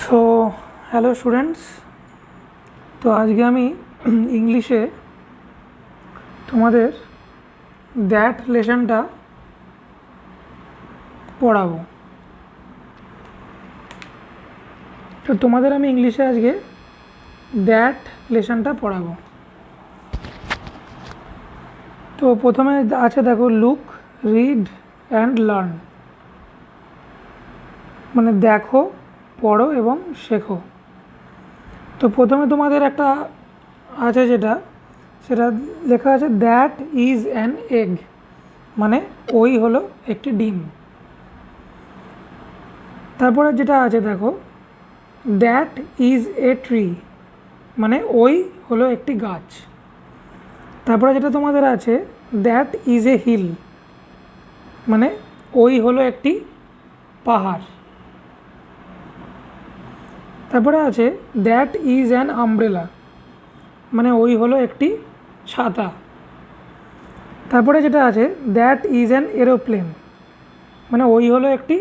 So hello students, তো আজকে আমি ইংলিশে তোমাদের দ্যাট লেসনটা পড়াবো। তো তোমাদের আমি ইংলিশে আজকে দ্যাট লেসনটা পড়াবো। তো প্রথমে আছে দেখো, লুক, রিড অ্যান্ড লার্ন, মানে দেখো, পড়ো এবং শেখো। তো প্রথমে তোমাদের একটা আছে সেটা লেখা আছে দ্যাট ইজ অ্যান এগ, মানে ওই হলো একটি ডিম। তারপরে যেটা আছে দেখো, দ্যাট ইজ এ ট্রি, মানে ওই হলো একটি গাছ। তারপরে যেটা তোমাদের আছে, দ্যাট ইজ এ হিল, মানে ওই হলো একটি পাহাড়। তারপরে আছে দ্যাট ইজ অ্যান আমব্রেলা, মানে ওই হলো একটি ছাতা। তারপরে যেটা আছে, দ্যাট ইজ অ্যান এরোপ্লেন, মানে ওই হলো একটি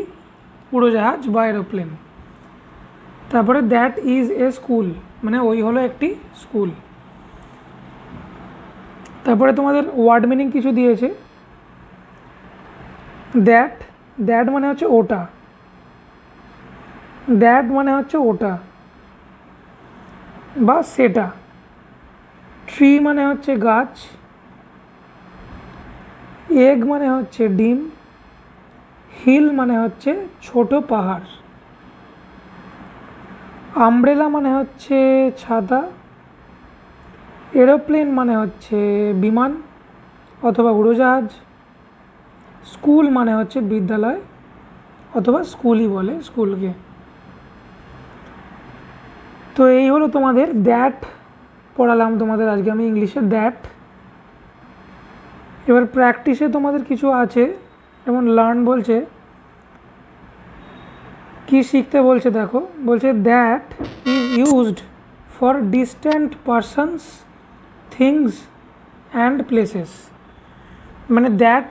উড়োজাহাজ বা এরোপ্লেন। তারপরে দ্যাট ইজ এ স্কুল, মানে ওই হলো একটি স্কুল। তারপরে তোমাদের ওয়ার্ড মিনিং কিছু দিয়েছে। দ্যাট, দ্যাট মানে হচ্ছে ওটা, দ্যাট মানে হচ্ছে ওটা বা সেটা। ট্রি মানে হচ্ছে গাছ, এগ মানে হচ্ছে ডিম, হিল মানে হচ্ছে ছোট পাহাড়, আমব্রেলা মানে হচ্ছে ছাতা, এরোপ্লেন মানে হচ্ছে বিমান অথবা উড়োজাহাজ, স্কুল মানে হচ্ছে বিদ্যালয় অথবা স্কুলই বলে স্কুলকে। তো এই হলো তোমাদের দ্যাট পড়ালাম তোমাদের আজকে আমি ইংলিশে দ্যাট। এবার প্র্যাকটিসে তোমাদের কিছু আছে, যেমন লার্ন বলছে, কি শিখতে বলছে দেখো, বলছে that is used for distant persons, things and places, মানে দ্যাট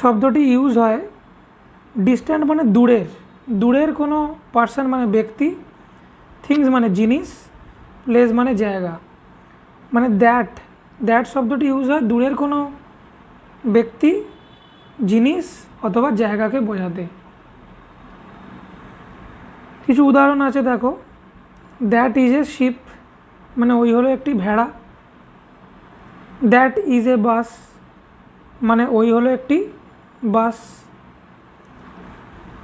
শব্দটি ইউজ হয় ডিস্ট্যান্ট মানে দূরের, দূরের কোনো পার্সন মানে ব্যক্তি, থিংস মানে জিনিস, প্লেস মানে জায়গা। মানে দ্যাট, দ্যাট শব্দটি ইউজ হয় দূরের কোনো ব্যক্তি, জিনিস অথবা জায়গাকে বোঝাতে। কিছু উদাহরণ আছে দেখো, দ্যাট ইজ এ শিপ, মানে ওই হলো একটি ভেড়া। দ্যাট ইজ এ বাস, মানে ওই হলো একটি বাস।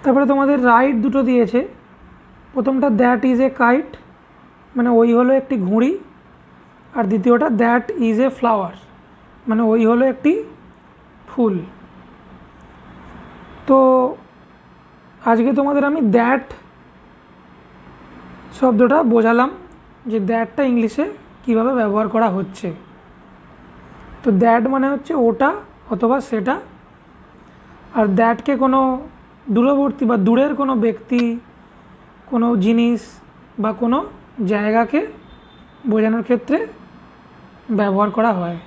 তারপরে তোমাদের রাইট দুটো দিয়েছে। প্রথমটা দ্যাট ইজ এ কাইট, মানে ওই হলো একটি ঘুড়ি। আর দ্বিতীয়টা দ্যাট ইজ এ ফ্লাওয়ার, মানে ওই হলো একটি ফুল। তো আজকে তোমাদের আমি দ্যাট শব্দটা বোঝালাম যে দ্যাটটা ইংলিশে কিভাবে ব্যবহার করা হচ্ছে। তো দ্যাট মানে হচ্ছে ওটা অথবা সেটা, আর দ্যাটকে কোনো দূরবর্তী বা দূরের কোনো ব্যক্তি, কোনো জিনিস বা কোনো জায়গাকে বোঝানোর ক্ষেত্রে ব্যবহার করা হয়।